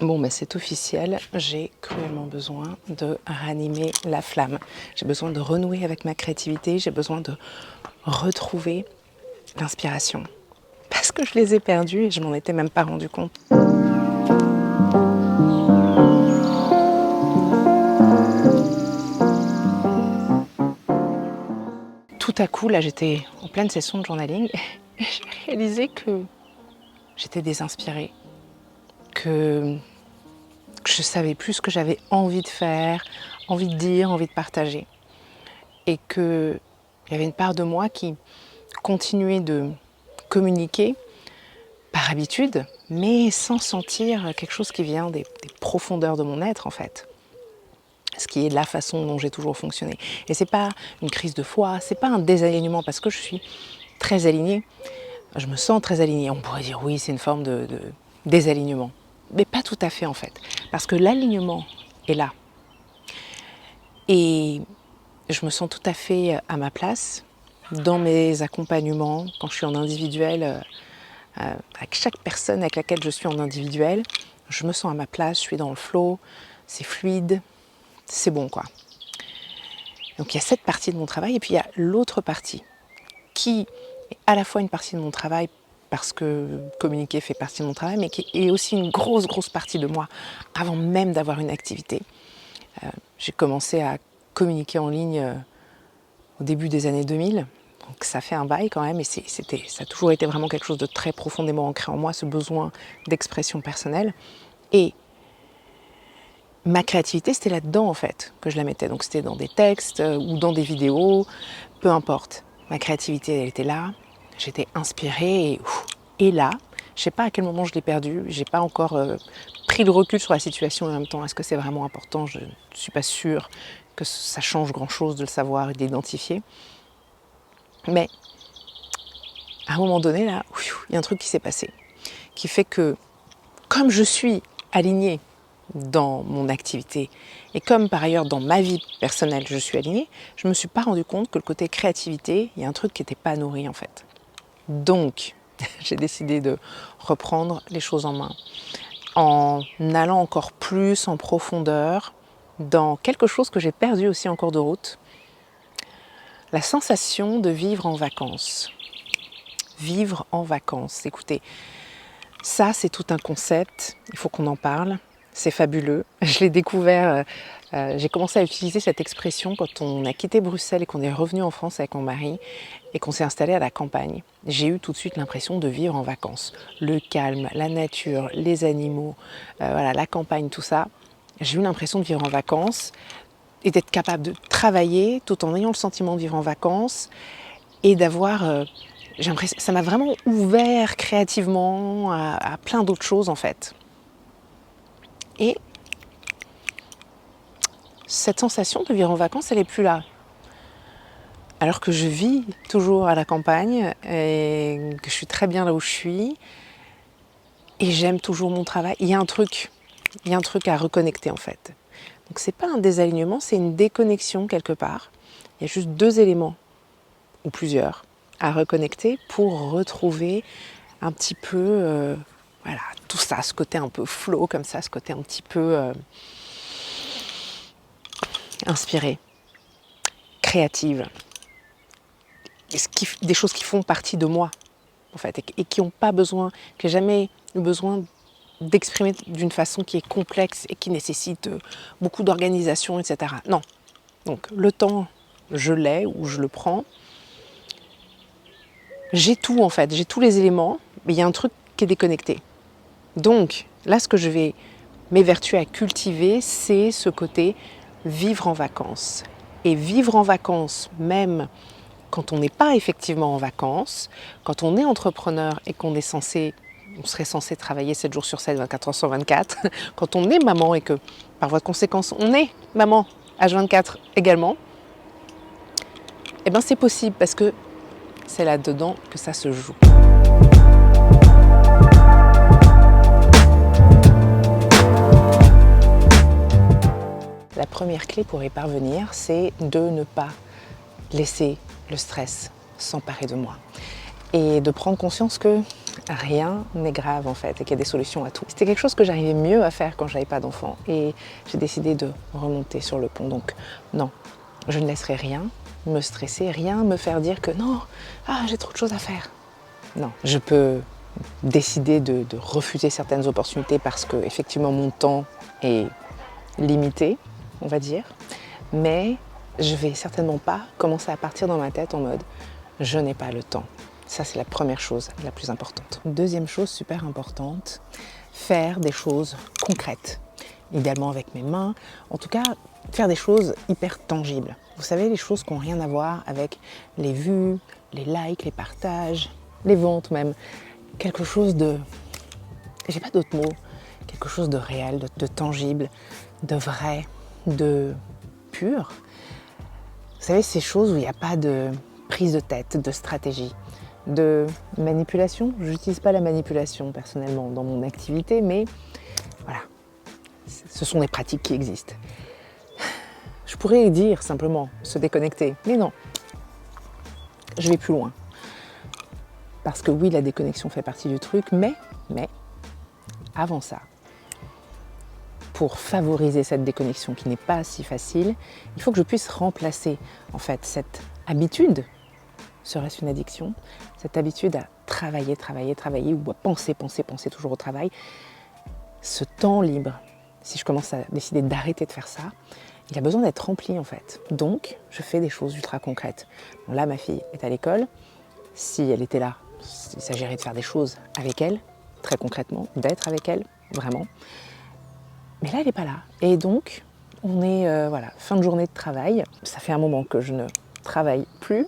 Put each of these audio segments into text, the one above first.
Bon, bah c'est officiel, j'ai cruellement besoin de ranimer la flamme. J'ai besoin de renouer avec ma créativité, j'ai besoin de retrouver l'inspiration. Parce que je les ai perdus et je m'en étais même pas rendu compte. Tout à coup, là, j'étais en pleine session de journaling et j'ai réalisé que j'étais désinspirée, que je savais plus ce que j'avais envie de faire, envie de dire, envie de partager. Et qu'il y avait une part de moi qui continuait de communiquer par habitude, mais sans sentir quelque chose qui vient des profondeurs de mon être en fait. Ce qui est la façon dont j'ai toujours fonctionné. Et c'est pas une crise de foi, c'est pas un désalignement parce que je suis très alignée. Je me sens très alignée. On pourrait dire oui, c'est une forme de désalignement. Mais pas tout à fait en fait. Parce que l'alignement est là. Et je me sens tout à fait à ma place dans mes accompagnements, quand je suis en individuel, avec chaque personne avec laquelle je suis en individuel, je me sens à ma place, je suis dans le flow, c'est fluide, c'est bon quoi. Donc il y a cette partie de mon travail et puis il y a l'autre partie qui est à la fois une partie de mon travail parce que communiquer fait partie de mon travail, mais qui est aussi une grosse partie de moi avant même d'avoir une activité. J'ai commencé à communiquer en ligne au début des années 2000. Donc ça fait un bail quand même et ça a toujours été vraiment quelque chose de très profondément ancré en moi, ce besoin d'expression personnelle. Et ma créativité, c'était là-dedans en fait que je la mettais. Donc c'était dans des textes ou dans des vidéos, peu importe. Ma créativité, elle était là, j'étais inspirée et là, je ne sais pas à quel moment je l'ai perdue, j'ai pas encore pris le recul sur la situation et en même temps, est-ce que c'est vraiment important? Je ne suis pas sûre que ça change grand-chose de le savoir et de l'identifier. Mais à un moment donné, là, il y a un truc qui s'est passé, qui fait que, comme je suis alignée dans mon activité, et comme par ailleurs dans ma vie personnelle, je suis alignée, je ne me suis pas rendu compte que le côté créativité, il y a un truc qui n'était pas nourri en fait. Donc, j'ai décidé de reprendre les choses en main, en allant encore plus en profondeur dans quelque chose que j'ai perdu aussi en cours de route, la sensation de vivre en vacances. Vivre en vacances. Écoutez, ça c'est tout un concept, il faut qu'on en parle, c'est fabuleux. Je l'ai découvert, j'ai commencé à utiliser cette expression quand on a quitté Bruxelles et qu'on est revenu en France avec mon mari et qu'on s'est installé à la campagne. J'ai eu tout de suite l'impression de vivre en vacances. Le calme, la nature, les animaux, voilà, la campagne, tout ça. J'ai eu l'impression de vivre en vacances et d'être capable de travailler tout en ayant le sentiment de vivre en vacances et d'avoir... ça m'a vraiment ouvert créativement à plein d'autres choses en fait. Et cette sensation de vivre en vacances, elle n'est plus là. Alors que je vis toujours à la campagne et que je suis très bien là où je suis et j'aime toujours mon travail. Il y a un truc à reconnecter en fait. Donc c'est pas un désalignement, c'est une déconnexion quelque part. Il y a juste deux éléments ou plusieurs à reconnecter pour retrouver un petit peu voilà, tout ça, ce côté un peu flow comme ça, ce côté un petit peu inspiré, créative. Des choses qui font partie de moi en fait et qui n'ont pas besoin, qui n'ai jamais eu besoin d'exprimer d'une façon qui est complexe et qui nécessite beaucoup d'organisation, etc. Non. Donc le temps, je l'ai ou je le prends. J'ai tout en fait, j'ai tous les éléments, mais il y a un truc qui est déconnecté. Donc là, ce que je vais m'évertuer à cultiver, c'est ce côté vivre en vacances. Et vivre en vacances, même quand on n'est pas effectivement en vacances, quand on est entrepreneur et qu'on est on serait censé travailler 7 jours sur 7, 24 heures sur 24, quand on est maman et que par voie de conséquence on est maman H24 également, eh bien c'est possible parce que c'est là-dedans que ça se joue. La première clé pour y parvenir, c'est de ne pas laisser le stress s'emparer de moi. Et de prendre conscience que rien n'est grave en fait et qu'il y a des solutions à tout. C'était quelque chose que j'arrivais mieux à faire quand j'avais pas d'enfant et j'ai décidé de remonter sur le pont. Donc non, je ne laisserai rien me stresser, rien me faire dire que non, j'ai trop de choses à faire. Non, je peux décider de refuser certaines opportunités parce que effectivement mon temps est limité, on va dire, mais je vais certainement pas commencer à partir dans ma tête en mode je n'ai pas le temps. Ça, c'est la première chose la plus importante. Deuxième chose super importante, faire des choses concrètes, idéalement avec mes mains, en tout cas faire des choses hyper tangibles. Vous savez, les choses qui n'ont rien à voir avec les vues, les likes, les partages, les ventes même. Quelque chose de, j'ai pas d'autres mots, quelque chose de réel, de tangible, de vrai, de pur. Vous savez, ces choses où il n'y a pas de prise de tête, de stratégie, de manipulation. Je n'utilise pas la manipulation personnellement dans mon activité, mais voilà, ce sont des pratiques qui existent. Je pourrais dire simplement se déconnecter, mais non, je vais plus loin. Parce que oui, la déconnexion fait partie du truc, mais avant ça, pour favoriser cette déconnexion qui n'est pas si facile, il faut que je puisse remplacer en fait cette habitude, serait-ce une addiction, cette habitude à travailler ou à penser toujours au travail, ce temps libre, si je commence à décider d'arrêter de faire ça, il a besoin d'être rempli en fait. Donc, je fais des choses ultra concrètes. Bon, là, ma fille est à l'école. Si elle était là, il s'agirait de faire des choses avec elle, très concrètement, d'être avec elle, vraiment. Mais là, elle n'est pas là. Et donc, on est fin de journée de travail. Ça fait un moment que je ne travaille plus.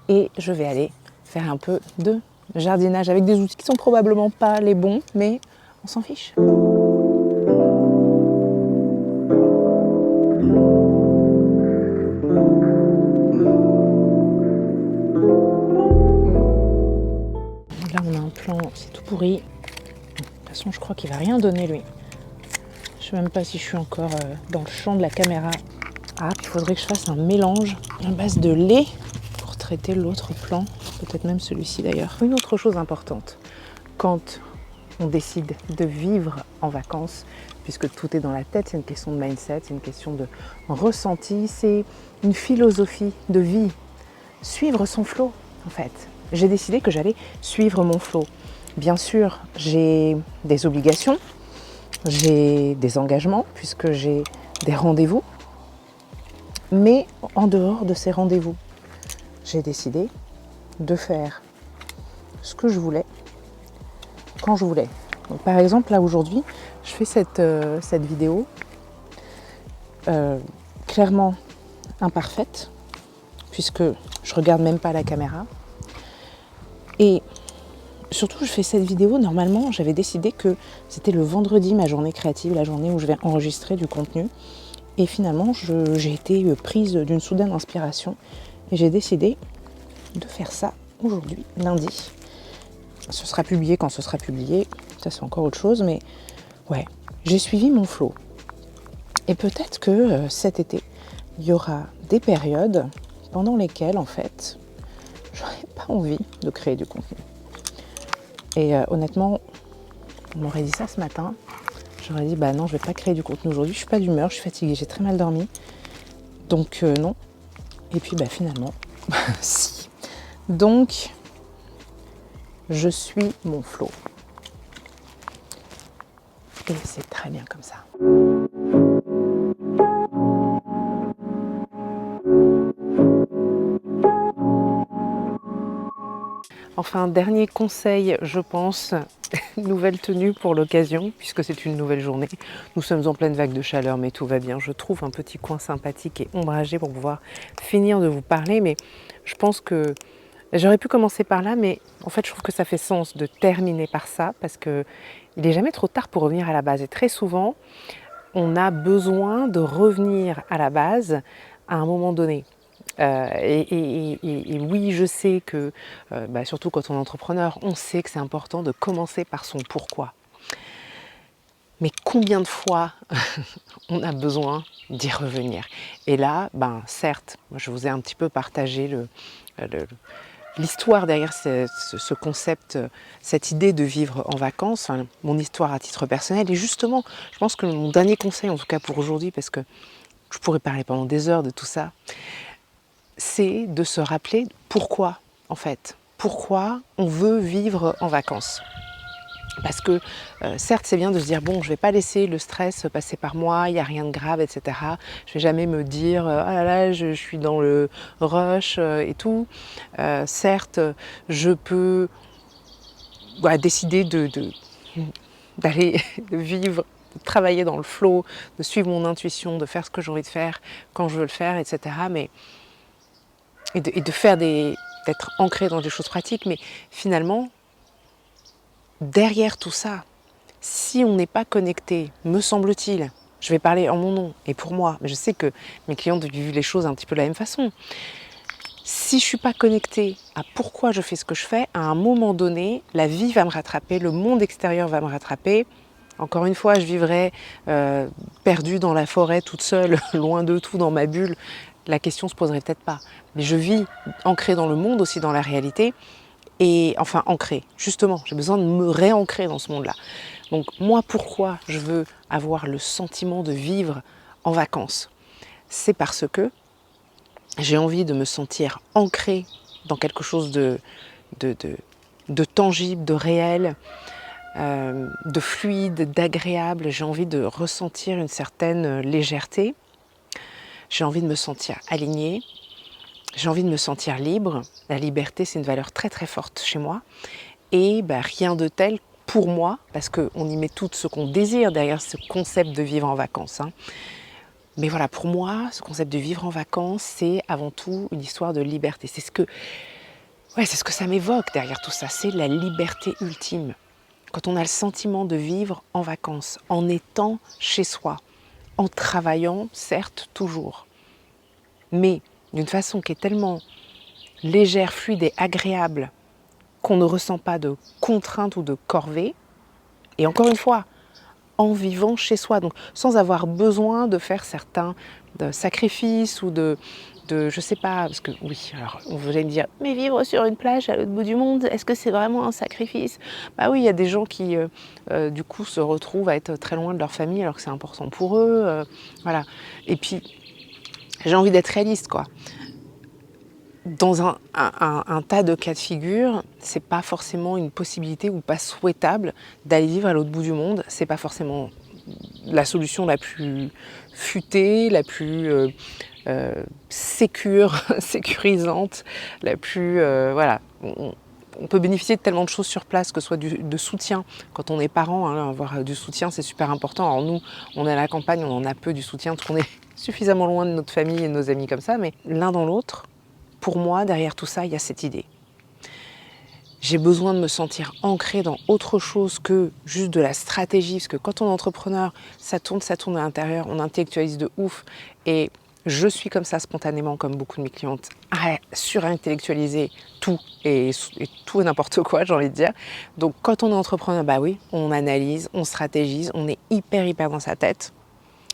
Et je vais aller faire un peu de jardinage avec des outils qui ne sont probablement pas les bons, mais on s'en fiche. Là, on a un plan, c'est tout pourri. De toute façon, je crois qu'il va rien donner, lui. Je sais même pas si je suis encore dans le champ de la caméra. Il faudrait que je fasse un mélange à base de lait pour traiter l'autre plan, peut-être même celui-ci d'ailleurs. Une autre chose importante, quand on décide de vivre en vacances, puisque tout est dans la tête, c'est une question de mindset, c'est une question de ressenti, c'est une philosophie de vie. Suivre son flow, en fait. J'ai décidé que j'allais suivre mon flow. Bien sûr, j'ai des obligations, j'ai des engagements, puisque j'ai des rendez-vous. Mais en dehors de ces rendez-vous, j'ai décidé de faire ce que je voulais, quand je voulais. Donc, par exemple, là aujourd'hui, je fais cette vidéo clairement imparfaite, puisque je regarde même pas la caméra. Et surtout, je fais cette vidéo, normalement, j'avais décidé que c'était le vendredi, ma journée créative, la journée où je vais enregistrer du contenu. Et finalement, j'ai été prise d'une soudaine inspiration et j'ai décidé de faire ça aujourd'hui, lundi. Ce sera publié quand ce sera publié, ça c'est encore autre chose, mais ouais, j'ai suivi mon flow. Et peut-être que cet été, il y aura des périodes pendant lesquelles, en fait, j'aurais pas envie de créer du contenu. Et honnêtement, on m'aurait dit ça ce matin, j'aurais dit bah non, je vais pas créer du contenu aujourd'hui, je suis pas d'humeur, je suis fatiguée, j'ai très mal dormi. Donc non. Et puis bah finalement, si. Donc, je suis mon flow. Et c'est très bien comme ça. Enfin, dernier conseil, je pense, nouvelle tenue pour l'occasion, puisque c'est une nouvelle journée. Nous sommes en pleine vague de chaleur, mais tout va bien. Je trouve un petit coin sympathique et ombragé pour pouvoir finir de vous parler, mais je pense que j'aurais pu commencer par là, mais en fait, je trouve que ça fait sens de terminer par ça, parce qu'il n'est jamais trop tard pour revenir à la base. Et très souvent, on a besoin de revenir à la base à un moment donné. Et oui, je sais que, surtout quand on est entrepreneur, on sait que c'est important de commencer par son pourquoi. Mais combien de fois on a besoin d'y revenir? Et là, certes, je vous ai un petit peu partagé l'histoire derrière ce concept, cette idée de vivre en vacances, enfin, mon histoire à titre personnel. Et justement, je pense que mon dernier conseil, en tout cas pour aujourd'hui, parce que je pourrais parler pendant des heures de tout ça, c'est de se rappeler pourquoi, en fait. Pourquoi on veut vivre en vacances. Parce que certes, c'est bien de se dire, bon, je ne vais pas laisser le stress passer par moi, il n'y a rien de grave, etc. Je ne vais jamais me dire, ah là là, je suis dans le rush et tout. Certes, je peux décider d'aller de vivre, de travailler dans le flow, de suivre mon intuition, de faire ce que j'ai envie de faire quand je veux le faire, etc. Mais, et de faire d'être ancré dans des choses pratiques. Mais finalement, derrière tout ça, si on n'est pas connecté, me semble-t-il, je vais parler en mon nom et pour moi, mais je sais que mes clients vivent les choses un petit peu de la même façon. Si je ne suis pas connectée à pourquoi je fais ce que je fais, à un moment donné, la vie va me rattraper, le monde extérieur va me rattraper. Encore une fois, je vivrai perdue dans la forêt toute seule, loin de tout, dans ma bulle. La question ne se poserait peut-être pas. Mais je vis ancrée dans le monde, aussi dans la réalité. Et enfin, ancrée, justement, j'ai besoin de me réancrer dans ce monde-là. Donc moi, pourquoi je veux avoir le sentiment de vivre en vacances? C'est parce que j'ai envie de me sentir ancrée dans quelque chose de tangible, de réel, de fluide, d'agréable. J'ai envie de ressentir une certaine légèreté. J'ai envie de me sentir alignée. J'ai envie de me sentir libre. La liberté, c'est une valeur très très forte chez moi. Et rien de tel pour moi, parce qu'on y met tout ce qu'on désire derrière ce concept de vivre en vacances. Mais voilà, pour moi, ce concept de vivre en vacances, c'est avant tout une histoire de liberté. C'est ce que ça m'évoque derrière tout ça, c'est la liberté ultime. Quand on a le sentiment de vivre en vacances, en étant chez soi, en travaillant, certes, toujours, mais d'une façon qui est tellement légère, fluide et agréable qu'on ne ressent pas de contrainte ou de corvée. Et encore une fois, en vivant chez soi, donc sans avoir besoin de faire certains sacrifices ou je sais pas, parce que oui, alors on voulait me dire, mais vivre sur une plage à l'autre bout du monde, est-ce que c'est vraiment un sacrifice? Bah oui, il y a des gens qui du coup se retrouvent à être très loin de leur famille alors que c'est important pour eux, voilà. Et puis j'ai envie d'être réaliste, quoi. Dans un tas de cas de figure, c'est pas forcément une possibilité ou pas souhaitable d'aller vivre à l'autre bout du monde. C'est pas forcément la solution la plus futée, la plus sécurisante, la plus voilà. On peut bénéficier de tellement de choses sur place, que ce soit de soutien quand on est parent, avoir du soutien c'est super important. Alors nous, on est à la campagne, on en a peu du soutien parce qu'on est suffisamment loin de notre famille et de nos amis comme ça, mais l'un dans l'autre, pour moi, derrière tout ça, il y a cette idée. J'ai besoin de me sentir ancrée dans autre chose que juste de la stratégie, parce que quand on est entrepreneur, ça tourne à l'intérieur, on intellectualise de ouf, et je suis comme ça spontanément, comme beaucoup de mes clientes, à surintellectualiser tout et tout et n'importe quoi, j'ai envie de dire. Donc quand on est entrepreneur, bah oui, on analyse, on stratégise, on est hyper dans sa tête.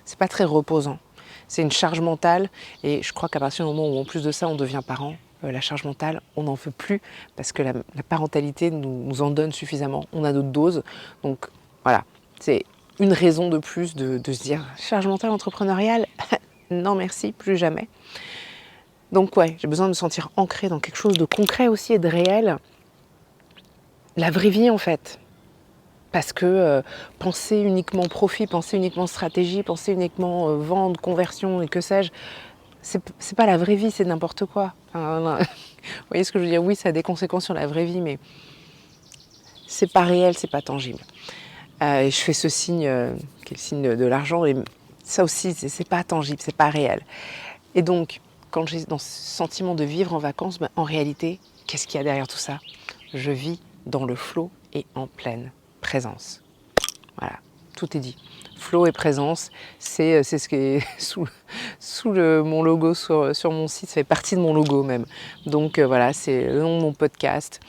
C'est pas très reposant. C'est une charge mentale et je crois qu'à partir du moment où en plus de ça on devient parent, la charge mentale on n'en veut plus parce que la parentalité nous en donne suffisamment, on a notre dose. Donc voilà, c'est une raison de plus de se dire charge mentale entrepreneuriale, non merci, plus jamais. Donc ouais, j'ai besoin de me sentir ancrée dans quelque chose de concret aussi et de réel. La vraie vie en fait. Parce que penser uniquement profit, penser uniquement stratégie, penser uniquement vente, conversion et que sais-je, c'est pas la vraie vie, c'est n'importe quoi. Enfin, vous voyez ce que je veux dire? Oui, ça a des conséquences sur la vraie vie, mais c'est pas réel, c'est pas tangible. Et je fais ce signe, qui est le signe de l'argent, et ça aussi, c'est pas tangible, c'est pas réel. Et donc, quand j'ai dans ce sentiment de vivre en vacances, en réalité, qu'est-ce qu'il y a derrière tout ça? Je vis dans le flot et en pleine présence. Voilà, tout est dit. Flow et présence, c'est ce qui est sous mon logo sur mon site, ça fait partie de mon logo même. Donc voilà, c'est le nom de mon podcast,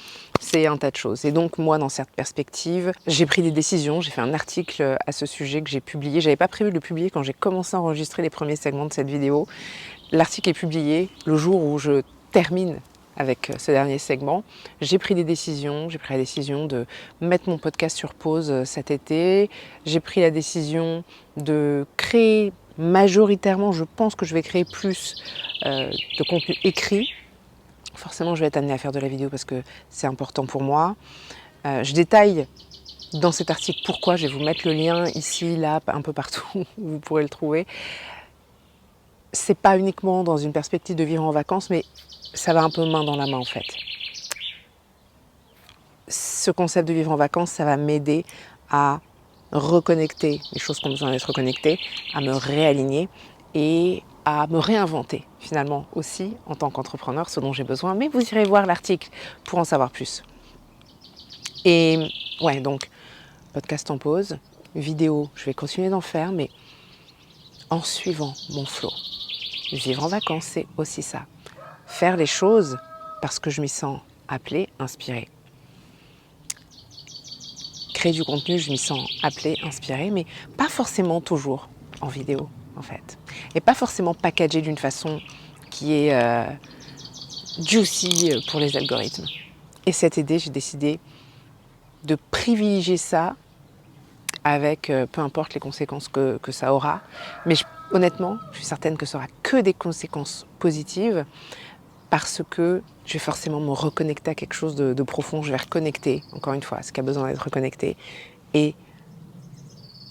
c'est un tas de choses. Et donc moi, dans cette perspective, j'ai pris des décisions, j'ai fait un article à ce sujet que j'ai publié. J'avais pas prévu de le publier quand j'ai commencé à enregistrer les premiers segments de cette vidéo. L'article est publié le jour où je termine avec ce dernier segment. J'ai pris des décisions. J'ai pris la décision de mettre mon podcast sur pause cet été. J'ai pris la décision de créer majoritairement, je pense que je vais créer plus de contenu écrit. Forcément, je vais être amenée à faire de la vidéo parce que c'est important pour moi. Je détaille dans cet article pourquoi. Je vais vous mettre le lien ici, là, un peu partout où vous pourrez le trouver. C'est pas uniquement dans une perspective de vivre en vacances, mais ça va un peu main dans la main en fait. Ce concept de vivre en vacances, ça va m'aider à reconnecter les choses qui ont besoin d'être reconnectées, à me réaligner et à me réinventer finalement aussi en tant qu'entrepreneur, ce dont j'ai besoin. Mais vous irez voir l'article pour en savoir plus. Et ouais, donc podcast en pause, vidéo, je vais continuer d'en faire, mais en suivant mon flow. Vivre en vacances, c'est aussi ça. Faire les choses parce que je m'y sens appelée, inspirée. Créer du contenu, je m'y sens appelée, inspirée, mais pas forcément toujours en vidéo, en fait. Et pas forcément packagé d'une façon qui est juicy pour les algorithmes. Et cet été, j'ai décidé de privilégier ça avec peu importe les conséquences que ça aura. Mais honnêtement, je suis certaine que ça aura que des conséquences positives parce que je vais forcément me reconnecter à quelque chose de profond. Je vais reconnecter, encore une fois, à ce qui a besoin d'être reconnecté et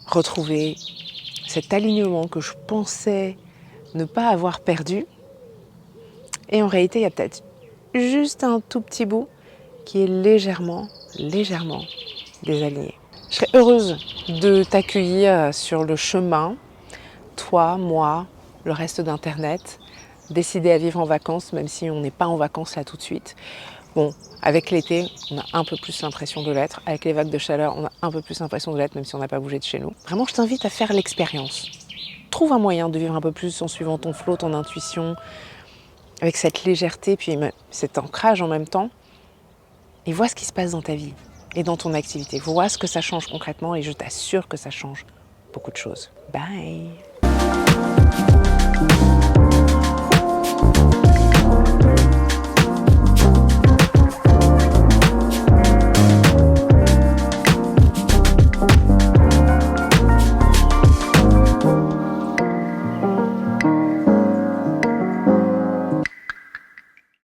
retrouver cet alignement que je pensais ne pas avoir perdu. Et en réalité, il y a peut-être juste un tout petit bout qui est légèrement désaligné. Je serais heureuse de t'accueillir sur le chemin, toi, moi, le reste d'Internet, décider à vivre en vacances, même si on n'est pas en vacances là tout de suite. Bon, avec l'été, on a un peu plus l'impression de l'être. Avec les vagues de chaleur, on a un peu plus l'impression de l'être, même si on n'a pas bougé de chez nous. Vraiment, je t'invite à faire l'expérience. Trouve un moyen de vivre un peu plus en suivant ton flow, ton intuition, avec cette légèreté, puis cet ancrage en même temps. Et vois ce qui se passe dans ta vie et dans ton activité. Vois ce que ça change concrètement et je t'assure que ça change beaucoup de choses. Bye!